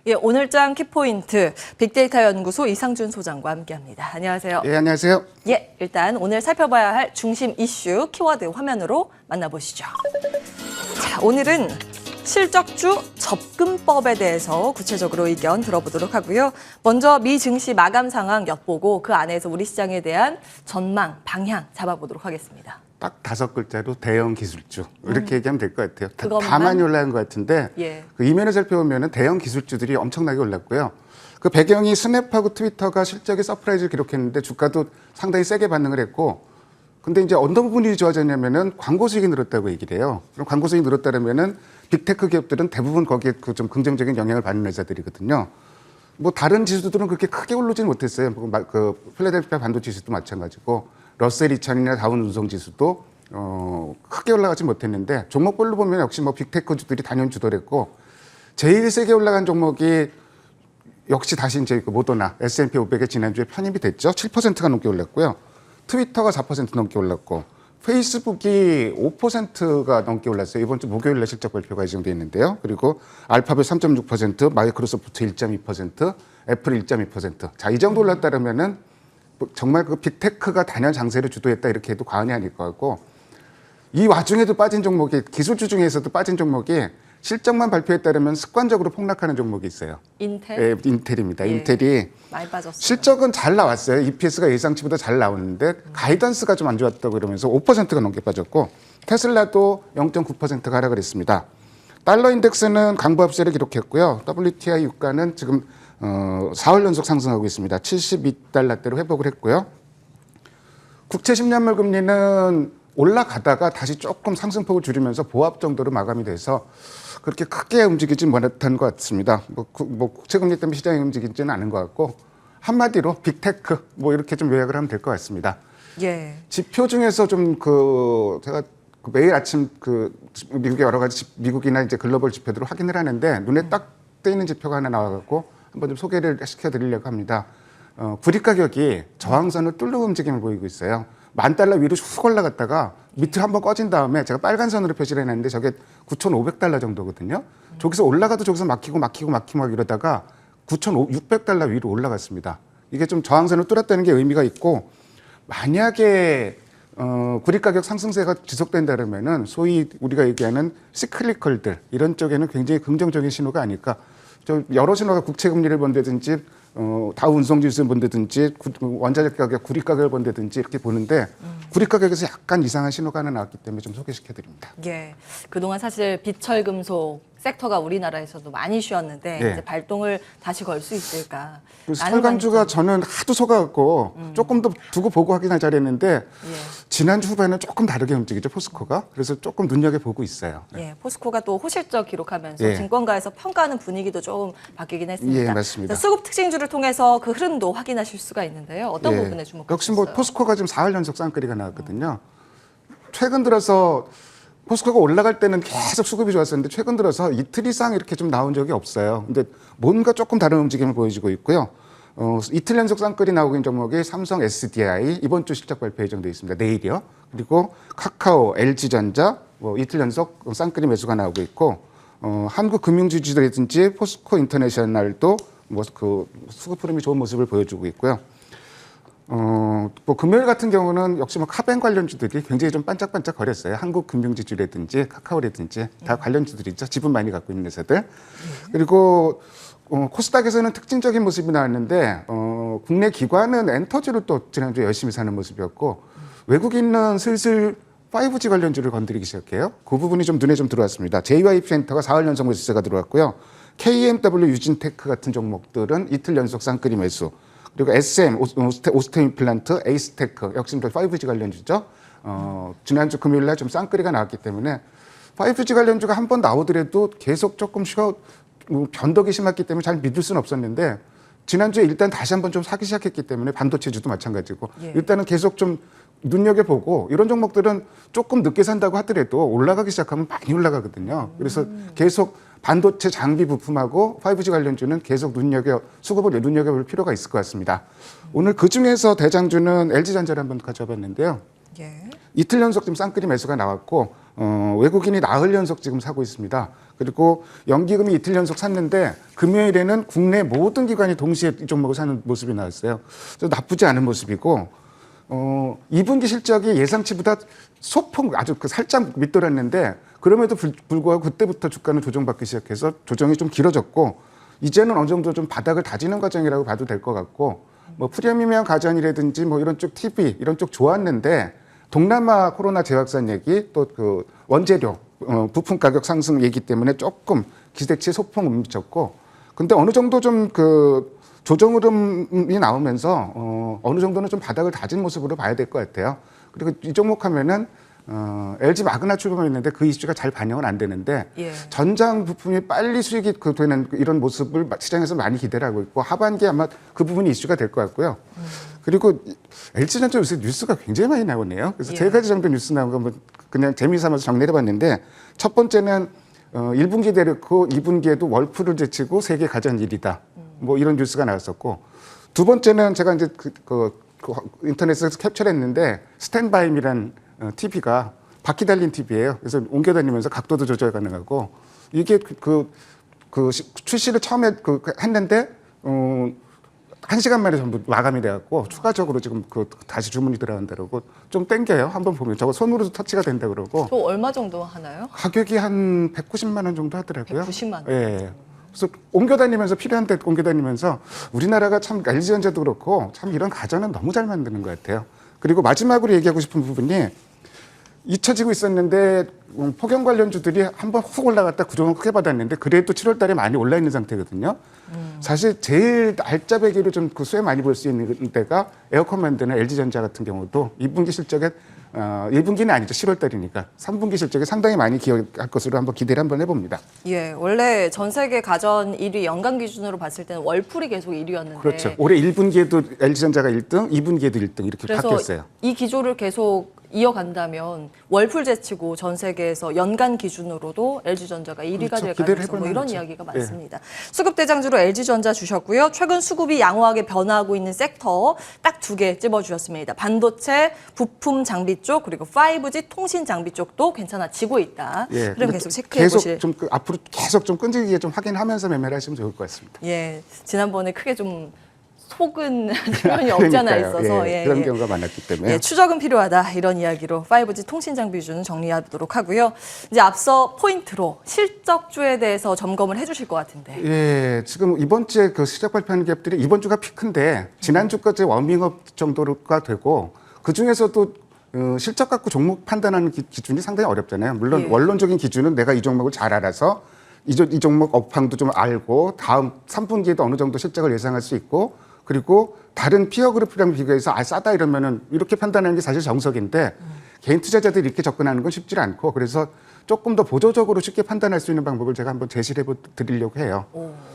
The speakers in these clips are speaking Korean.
예, 오늘장 키포인트 빅데이터 연구소 이상준 소장과 함께합니다. 안녕하세요. 예, 안녕하세요. 예, 일단 오늘 살펴봐야 할 중심 이슈 키워드 화면으로 만나보시죠. 자, 오늘은 실적주 접근법에 대해서 구체적으로 의견 들어보도록 하고요. 먼저 미 증시 마감 상황 엿보고 그 안에서 우리 시장에 대한 전망, 방향 잡아보도록 하겠습니다. 딱 5글자로 대형 기술주 이렇게 얘기하면 될 것 같아요. 그것만? 다 많이 올라간 것 같은데 예. 그 이면을 살펴보면 대형 기술주들이 엄청나게 올랐고요. 그 배경이 스냅하고 트위터가 실적에 서프라이즈를 기록했는데 주가도 상당히 세게 반응을 했고, 근데 이제 어떤 부분이 좋아졌냐면은 광고 수익이 늘었다고 얘기를 해요. 그럼 광고 수익이 늘었다면은 빅테크 기업들은 대부분 거기에 그 좀 긍정적인 영향을 받는 회사들이거든요. 뭐 다른 지수들은 그렇게 크게 오르지는 못했어요. 그 필라델피아 반도체 지수도 마찬가지고 러셀 2000이나 다운 운송 지수도 크게 올라가지 못했는데 종목별로 보면 역시 뭐 빅테크주들이 단연 주도했고, 제일 세게 올라간 종목이 역시 다시 이제 그 모더나 S&P 500에 지난주에 편입이 됐죠. 7%가 넘게 올랐고요. 트위터가 4% 넘게 올랐고 페이스북이 5%가 넘게 올랐어요. 이번 주 목요일 날 실적 발표가 예정돼 있는데요. 그리고 알파벳 3.6%, 마이크로소프트 1.2%, 애플 1.2%. 자, 이 정도 올랐다면은 정말 그 빅테크가 단연 장세를 주도했다 이렇게 해도 과언이 아닐 것 같고, 이 와중에도 빠진 종목이, 기술주 중에서도 빠진 종목이 실적만 발표했다면 습관적으로 폭락하는 종목이 있어요. 인텔? 예, 인텔입니다. 예. 인텔이 많이 빠졌어요. 실적은 잘 나왔어요. EPS가 예상치보다 잘 나오는데 가이던스가 좀 안 좋았다고 그러면서 5%가 넘게 빠졌고, 테슬라도 0.9%가 하락을 했습니다. 달러 인덱스는 강보합세를 기록했고요. WTI 유가는 지금 4월 연속 상승하고 있습니다. 72달러대로 회복을 했고요. 국채 10년물 금리는 올라가다가 다시 조금 상승폭을 줄이면서 보합 정도로 마감이 돼서 그렇게 크게 움직이지 못한 것 같습니다. 뭐 국채 금리 때문에 시장이 움직이지는 않은 것 같고, 한마디로 빅테크 뭐 이렇게 좀 요약을 하면 될 것 같습니다. 예. 지표 중에서 좀 제가 매일 아침 미국의 여러 가지 미국이나 이제 글로벌 지표들을 확인을 하는데 눈에 딱 띄는 지표가 하나 나와갖고 한번 좀 소개를 시켜드리려고 합니다. 구리 가격이 저항선을 뚫는 움직임을 보이고 있어요. $10,000 위로 훅 올라갔다가 밑으로 한번 꺼진 다음에 제가 빨간 선으로 표시를 해놨는데 저게 $9,500 정도거든요. 저기서 올라가도 저기서 막히고 막 이러다가 $9,600 위로 올라갔습니다. 이게 좀 저항선을 뚫었다는 게 의미가 있고, 만약에 구리 가격 상승세가 지속된다면은 소위 우리가 얘기하는 시클리컬들 이런 쪽에는 굉장히 긍정적인 신호가 아닐까. 여러 신호가 국채 금리를 본다든지 다우 운송 지수를 본다든지 원자재 가격, 구리 가격을 본다든지 이렇게 보는데 구리 가격에서 약간 이상한 신호가 하나 나왔기 때문에 좀 소개시켜 드립니다. 예. 그동안 사실 비철금속 섹터가 우리나라에서도 많이 쉬었는데 네. 이제 발동을 다시 걸 수 있을까? 설강주가 저는 하도 속아갖고 조금 더 두고 보고 확인할 자리했는데 예. 지난주 후반에는 조금 다르게 움직이죠, 포스코가. 그래서 조금 눈여겨보고 있어요. 예, 포스코가 또 호실적 기록하면서 예. 증권가에서 평가하는 분위기도 조금 바뀌긴 했습니다. 예, 맞습니다. 수급 특징주를 통해서 그 흐름도 확인하실 수가 있는데요. 어떤 예. 부분에 주목하셨어요? 역시 뭐 포스코가 지금 4월 연속 쌍끌이가 나왔거든요. 최근 들어서 포스코가 올라갈 때는 계속 수급이 좋았었는데 최근 들어서 이틀 이상 이렇게 좀 나온 적이 없어요. 근데 뭔가 조금 다른 움직임을 보여주고 있고요. 이틀 연속 쌍끌이 나오고 있는 종목이 삼성 SDI 이번 주 실적 발표 예정돼 있습니다. 내일이요. 그리고 카카오, LG전자 뭐 이틀 연속 쌍끌이 매수가 나오고 있고, 한국 금융주주들이든지 포스코 인터내셔널도 뭐 그 수급 흐름이 좋은 모습을 보여주고 있고요. 뭐 금요일 같은 경우는 역시 뭐 카뱅 관련주들이 굉장히 좀 반짝반짝 거렸어요. 한국금융지주라든지 카카오라든지 다 관련주들이죠. 지분 많이 갖고 있는 회사들. 그리고 코스닥에서는 특징적인 모습이 나왔는데 국내 기관은 엔터지로 또 지난주에 열심히 사는 모습이었고, 외국인은 슬슬 5G 관련주를 건드리기 시작해요. 그 부분이 좀 눈에 좀 들어왔습니다. JYP 엔터가 4월 연속 매수세가 들어왔고요. KMW 유진테크 같은 종목들은 이틀 연속 쌍끌이 매수. 그리고 SM, 오스템 임플란트, 에이스테크, 역시 5G 관련주죠. 지난주 금요일 날 좀 쌍끌이가 나왔기 때문에 5G 관련주가 한 번 나오더라도 계속 조금 변덕이 심했기 때문에 잘 믿을 수는 없었는데, 지난주에 일단 다시 한번 좀 사기 시작했기 때문에 반도체주도 마찬가지고 예. 일단은 계속 좀 눈여겨보고, 이런 종목들은 조금 늦게 산다고 하더라도 올라가기 시작하면 많이 올라가거든요. 그래서 계속 반도체 장비 부품하고 5G 관련주는 계속 수급을 눈여겨볼 필요가 있을 것 같습니다. 오늘 그중에서 대장주는 LG전자를 한번 가져봤는데요. 예. 이틀 연속 지금 쌍끌이 매수가 나왔고 외국인이 나흘 연속 지금 사고 있습니다. 그리고 연기금이 이틀 연속 샀는데 금요일에는 국내 모든 기관이 동시에 이 종목을 사는 모습이 나왔어요. 그래서 나쁘지 않은 모습이고 2분기 실적이 예상치보다 소폭 아주 살짝 밑돌았는데 그럼에도 불구하고 그때부터 주가는 조정받기 시작해서 조정이 좀 길어졌고 이제는 어느 정도 좀 바닥을 다지는 과정이라고 봐도 될 것 같고 뭐 프리미엄 가전이라든지 뭐 이런 쪽 TV 이런 쪽 좋았는데 동남아 코로나 재확산 얘기 또 그 원재료 부품 가격 상승 얘기 때문에 조금 기대치에 소폭 못 미쳤고 근데 어느 정도 좀 그 조정 흐름이 나오면서 어느 정도는 좀 바닥을 다진 모습으로 봐야 될 것 같아요. 그리고 이 종목 하면은 LG 마그나 출범했는데 그 이슈가 잘 반영은 안 되는데 예. 전장 부품이 빨리 수익이 되는 이런 모습을 시장에서 많이 기대를 하고 있고 하반기에 아마 그 부분이 이슈가 될 것 같고요. 그리고 LG전자 요새 뉴스가 굉장히 많이 나오네요. 그래서 예. 세 가지 정도 뉴스 나온 거 그냥 재미삼아서 정리를 해봤는데 첫 번째는 1분기 대놓고 2분기에도 월풀을 제치고 세계 가전 1위다. 뭐 이런 뉴스가 나왔었고 두 번째는 제가 이제 인터넷에서 캡처했는데 스탠바임이란 TV가 바퀴 달린 TV예요. 그래서 옮겨 다니면서 각도도 조절 가능하고 이게 출시를 처음에 했는데 1시간 만에 전부 마감이 돼갖고 추가적으로 지금 다시 주문이 들어간다고 좀 땡겨요. 한번 보면 저거 손으로도 터치가 된다 그러고. 또 얼마 정도 하나요? 가격이 한 190만 원 정도 하더라고요. 190만 원. 예. 그래서 옮겨 다니면서 필요한 데 옮겨 다니면서 우리나라가 참 LG전자도 그렇고 참 이런 가전은 너무 잘 만드는 것 같아요. 그리고 마지막으로 얘기하고 싶은 부분이 잊혀지고 있었는데 폭염 관련주들이 한번 훅 올라갔다 구조는 크게 받았는데 그래도 7월 달에 많이 올라 있는 상태거든요. 사실 제일 알짜배기로 좀 수혜 많이 볼 수 있는 데가 에어컨 만드는 LG전자 같은 경우도 2분기 실적에 1분기는 아니죠. 10월 달이니까 3분기 실적에 상당히 많이 기여할 것으로 한번 기대를 한번 해봅니다. 예, 원래 전 세계 가전 1위 연간 기준으로 봤을 때는 월풀이 계속 1위였는데 그렇죠. 올해 1분기에도 LG전자가 1등, 2분기에도 1등 이렇게 그래서 바뀌었어요. 이 기조를 계속 이어간다면 월풀 제치고 전 세계에서 연간 기준으로도 LG전자가 1위가 그렇죠. 될 기대를 가능성 뭐 해볼 이런 만하죠. 이야기가 많습니다. 수급 대장주로 LG전자 주셨고요. 최근 수급이 양호하게 변화하고 있는 섹터 딱 두 개 찝어주셨습니다. 반도체, 부품 장비 쪽 그리고 5G 통신 장비 쪽도 괜찮아지고 있다. 예, 그럼 계속 체크해 보실. 계속 좀 앞으로 계속 좀 끈질기게 좀 확인하면서 매매를 하시면 좋을 것 같습니다. 예, 지난번에 크게 좀 속은 표현이 없잖아 그러니까요. 있어서 예, 그런 경우가 많았기 때문에. 예, 추적은 필요하다 이런 이야기로 5G 통신 장비 위주는 정리하도록 하고요. 이제 앞서 포인트로 실적주에 대해서 점검을 해주실 것 같은데. 예, 지금 이번 주에 실적 발표하는 기업들이 이번 주가 피크인데 지난주까지 워밍업 정도가 되고 그 중에서도 실적 갖고 종목 판단하는 기준이 상당히 어렵잖아요. 물론 예. 원론적인 기준은 내가 이 종목을 잘 알아서 이 종목 업황도 좀 알고 다음 3분기에도 어느 정도 실적을 예상할 수 있고 그리고 다른 피어 그룹이랑 비교해서 싸다 이러면은 이렇게 판단하는 게 사실 정석인데 개인 투자자들이 이렇게 접근하는 건 쉽지 않고 그래서 조금 더 보조적으로 쉽게 판단할 수 있는 방법을 제가 한번 제시를 해드리려고 해요.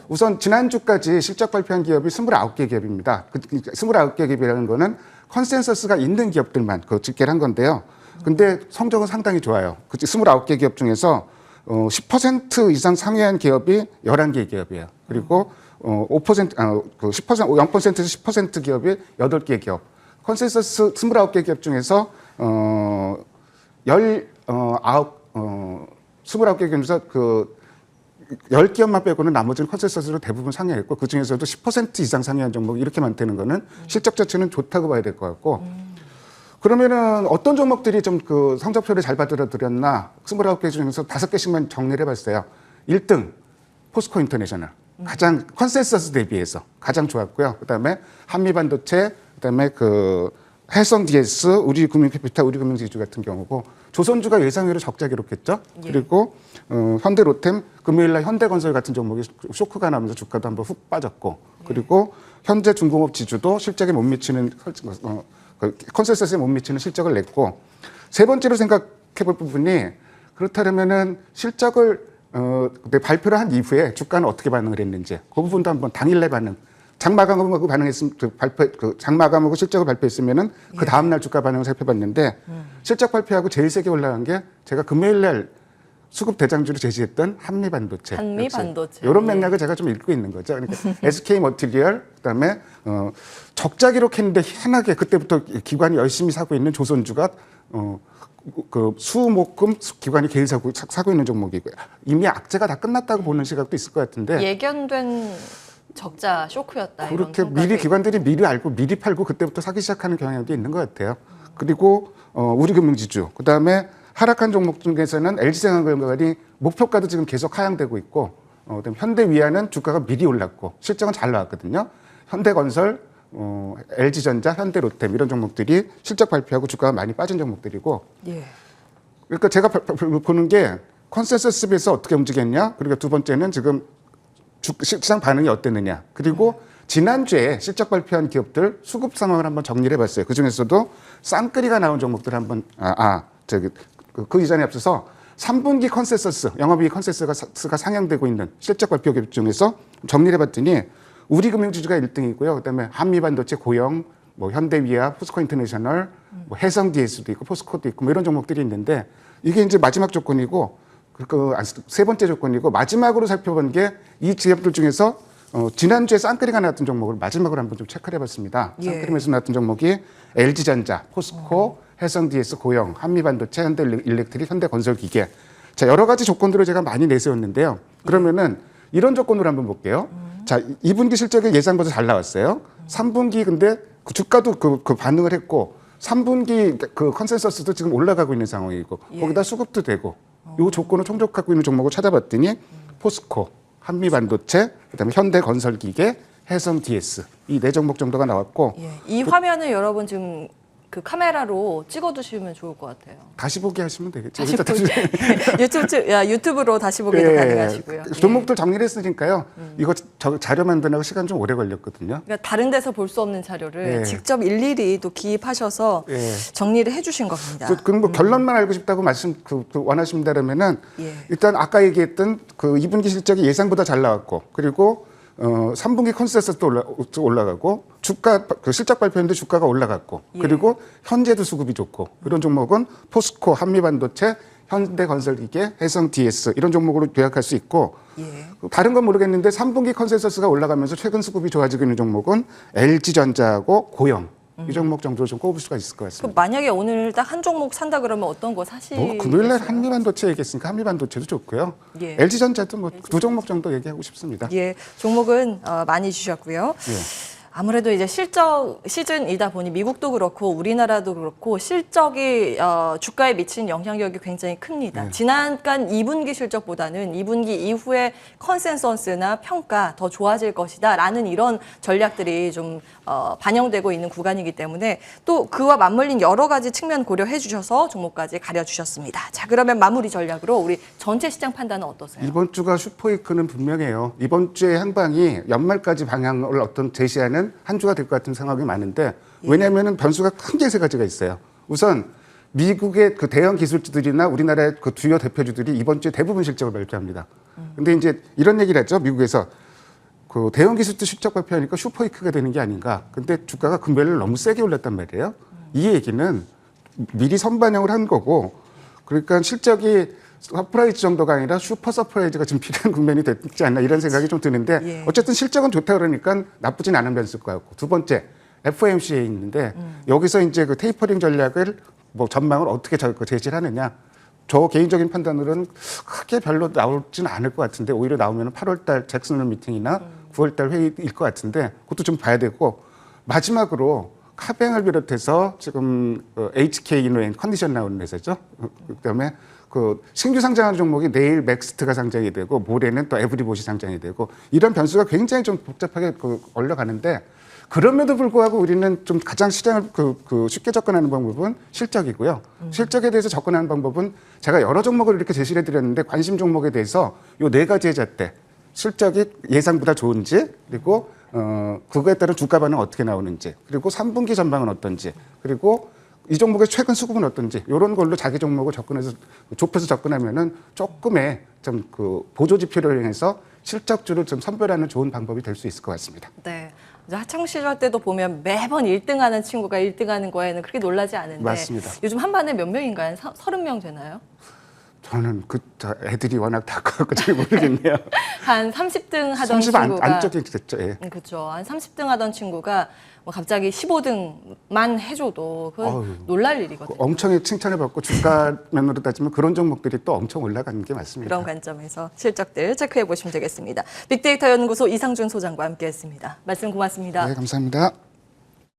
우선 지난주까지 실적 발표한 기업이 29개 기업입니다. 29개 기업이라는 거는 컨센서스가 있는 기업들만 집계를 한 건데요. 근데 성적은 상당히 좋아요. 29개 기업 중에서 10% 이상 상회한 기업이 11개 기업이에요. 그리고 5%, 0%에서 10% 기업이 8개 기업. 컨센서스 29개 기업 중에서 29개 기업 중에서 10기업만 빼고는 나머지는 컨센서스로 대부분 상회했고 그 중에서도 10% 이상 상회한 종목이 이렇게 많다는 거는 실적 자체는 좋다고 봐야 될 것 같고 그러면은 어떤 종목들이 좀 성적표를 잘 받아들였나 29개 중에서 5개씩만 정리를 해봤어요. 1등 포스코 인터내셔널. 가장 컨센서스 대비해서 가장 좋았고요. 그다음에 한미반도체, 그다음에 해성 DS, 우리금융캐피탈, 우리금융지주 같은 경우고 조선주가 예상외로 적자 기록했죠. 예. 그리고 현대로템, 금요일날 현대건설 같은 종목이 쇼크가 나면서 주가도 한번 훅 빠졌고 그리고 현재중공업 지주도 실적에 못 미치는 컨센서스에 못 미치는 실적을 냈고 세 번째로 생각해볼 부분이 그렇다면은 실적을 발표를 한 이후에 주가는 어떻게 반응을 했는지 그 부분도 한번 당일날 반응 장마감하고 반응했으면 장마감하고 실적을 발표했으면은 그 다음 날 주가 반응을 살펴봤는데 실적 발표하고 제일 세게 올라간 게 제가 금요일날 수급 대장주로 제시했던 한미반도체. 한미반도체. 이런 맥락을 제가 좀 읽고 있는 거죠. 그러니까 SK 머티리얼 그다음에 적자 기록했는데 희한하게 그때부터 기관이 열심히 사고 있는 조선주가 그 수목금 기관이 개인 사고 있는 종목이고요. 이미 악재가 다 끝났다고 보는 시각도 있을 것 같은데 예견된 적자 쇼크였다. 그렇게 이런 미리 평가도 기관들이 미리 알고 미리 팔고 그때부터 사기 시작하는 경향도 있는 것 같아요. 그리고 우리금융지주 그다음에 하락한 종목 중에서는 LG생활건강이 목표가도 지금 계속 하향되고 있고 그다음에 현대위아는 주가가 미리 올랐고 실적은 잘 나왔거든요. 현대건설, LG전자, 현대로템 이런 종목들이 실적 발표하고 주가가 많이 빠진 종목들이고 예. 그러니까 제가 보는 게 컨센서스에서 어떻게 움직였냐 그리고 두 번째는 지금 시장 반응이 어땠느냐 그리고 지난주에 실적 발표한 기업들 수급 상황을 한번 정리를 해봤어요. 그중에서도 쌍끌이가 나온 종목들 한번 그 이전에 앞서서 3분기 컨센서스 영업이익 컨센서스가 상향되고 있는 실적 발표 기업 중에서 정리를 해봤더니 우리금융지주가 1등이고요. 그다음에 한미반도체, 고영, 뭐 현대위아, 포스코인터내셔널, 뭐 해성DS도 있고 포스코도 있고 뭐 이런 종목들이 있는데 이게 이제 마지막 조건이고 세 번째 조건이고 마지막으로 살펴본 게 이 기업들 중에서 지난주에 쌍끌이가 나왔던 종목을 마지막으로 한번 좀 체크를 해봤습니다. 예. 쌍끌이면서 나왔던 종목이 LG전자, 포스코, 해성DS, 고영, 한미반도체, 현대일렉트릭, 현대건설기계. 자 여러 가지 조건들을 제가 많이 내세웠는데요. 그러면은 이런 조건으로 한번 볼게요. 자 2분기 실적이 예상보다 잘 나왔어요. 3분기 근데 그 주가도 그 반응을 했고 3분기 그 컨센서스도 지금 올라가고 있는 상황이고 예. 거기다 수급도 되고 이 조건을 충족하고 있는 종목을 찾아봤더니 포스코, 한미반도체, 그다음에 현대건설기계, 해성DS 이 네 종목 정도가 나왔고 예. 이 화면을 여러분 지금 그 카메라로 찍어두시면 좋을 것 같아요. 다시 보기 하시면 되겠죠. 다시 보기. 유튜브로 다시 보기도 가능하시고요. 종목들 정리를 했으니까요. 이거 자료 만드느라고 시간 좀 오래 걸렸거든요. 그러니까 다른 데서 볼 수 없는 자료를 예. 직접 일일이 또 기입하셔서 예. 정리를 해주신 겁니다. 그럼 뭐 결론만 알고 싶다고 말씀 원하신다면은 예. 일단 아까 얘기했던 그 2분기 실적이 예상보다 잘 나왔고 그리고 3분기 컨센서스도 올라가고 주가 그 실적 발표했는데 주가가 올라갔고 예. 그리고 현재도 수급이 좋고 이런 종목은 포스코, 한미반도체, 현대건설기계, 해성DS 이런 종목으로 요약할 수 있고 예. 다른 건 모르겠는데 3분기 컨센서스가 올라가면서 최근 수급이 좋아지고 있는 종목은 LG전자하고 고영 이 종목 정도로 좀 꼽을 수가 있을 것 그 같습니다. 만약에 오늘 딱 한 종목 산다 그러면 어떤 거 사실? 금요일날 한미반도체 얘기했으니까 한미반도체도 좋고요. 예. LG전자도 뭐 두 종목 정도 얘기하고 싶습니다. 예, 종목은 많이 주셨고요. 예. 아무래도 이제 실적 시즌이다 보니 미국도 그렇고 우리나라도 그렇고 실적이 주가에 미친 영향력이 굉장히 큽니다. 네. 지난간 2분기 실적보다는 2분기 이후에 컨센서스나 평가 더 좋아질 것이다라는 이런 전략들이 좀 반영되고 있는 구간이기 때문에 또 그와 맞물린 여러 가지 측면 고려해 주셔서 종목까지 가려주셨습니다. 자, 그러면 마무리 전략으로 우리 전체 시장 판단은 어떠세요? 이번 주가 슈퍼위크는 분명해요. 이번 주의 향방이 연말까지 방향을 어떤 제시하는 한 주가 될 것 같은 생각이 많은데 왜냐하면 변수가 큰 게 세 가지가 있어요. 우선 미국의 그 대형 기술주들이나 우리나라의 그 주요 대표주들이 이번 주에 대부분 실적을 발표합니다. 근데 이제 이런 얘기를 했죠. 미국에서 그 대형 기술주 실적 발표하니까 슈퍼위크가 되는 게 아닌가. 근데 주가가 금요일 너무 세게 올랐단 말이에요. 이 얘기는 미리 선반영을 한 거고 그러니까 실적이 서프라이즈 정도가 아니라 슈퍼 서프라이즈가 좀 필요한 국면이 됐지 않나 이런 생각이 좀 드는데 예. 어쨌든 실적은 좋다 그러니까 나쁘진 않은 변수일 것 같고 두 번째 FOMC에 있는데 여기서 이제 그 테이퍼링 전략을 뭐 전망을 어떻게 제시를 하느냐 저 개인적인 판단으로는 크게 별로 나오진 않을 것 같은데 오히려 나오면 8월달 잭슨홀 미팅이나 9월달 회의일 것 같은데 그것도 좀 봐야 되고 마지막으로 카뱅을 비롯해서 지금 HK 이노엔 컨디션 나오는 회사죠. 그다음에 그 신규 상장하는 종목이 내일 맥스트가 상장이 되고 모레는 또 에브리봇이 상장이 되고 이런 변수가 굉장히 좀 복잡하게 올라가는데 그럼에도 불구하고 우리는 좀 가장 시장을 쉽게 접근하는 방법은 실적이고요. 실적에 대해서 접근하는 방법은 제가 여러 종목을 이렇게 제시를 해드렸는데 관심 종목에 대해서 요 네 가지의 잣대 실적이 예상보다 좋은지 그리고 그거에 따른 주가 반응 어떻게 나오는지 그리고 3분기 전망은 어떤지 그리고 이 종목의 최근 수급은 어떤지 이런 걸로 자기 종목을 접근해서 좁혀서 접근하면은 조금의 좀 그 보조 지표를 향해서 실적주를 좀 선별하는 좋은 방법이 될 수 있을 것 같습니다. 네. 학창 시절 때도 보면 매번 1등하는 친구가 1등하는 거에는 그렇게 놀라지 않은데 맞습니다. 요즘 한 반에 몇 명인가요? 30명 되나요? 저는 저 애들이 워낙 다 커갖고 잘 모르겠네요. 한 30등 하던 30 친구가 안쪽에 됐죠. 예. 그렇죠. 한 30등 하던 친구가 뭐 갑자기 15등만 해줘도 그건 어휴, 놀랄 일이거든요. 엄청히 칭찬을 받고 주가 면으로 따지면 그런 종목들이 또 엄청 올라가는 게 맞습니다. 그런 관점에서 실적들 체크해 보시면 되겠습니다. 빅데이터 연구소 이상준 소장과 함께했습니다. 말씀 고맙습니다. 네, 감사합니다.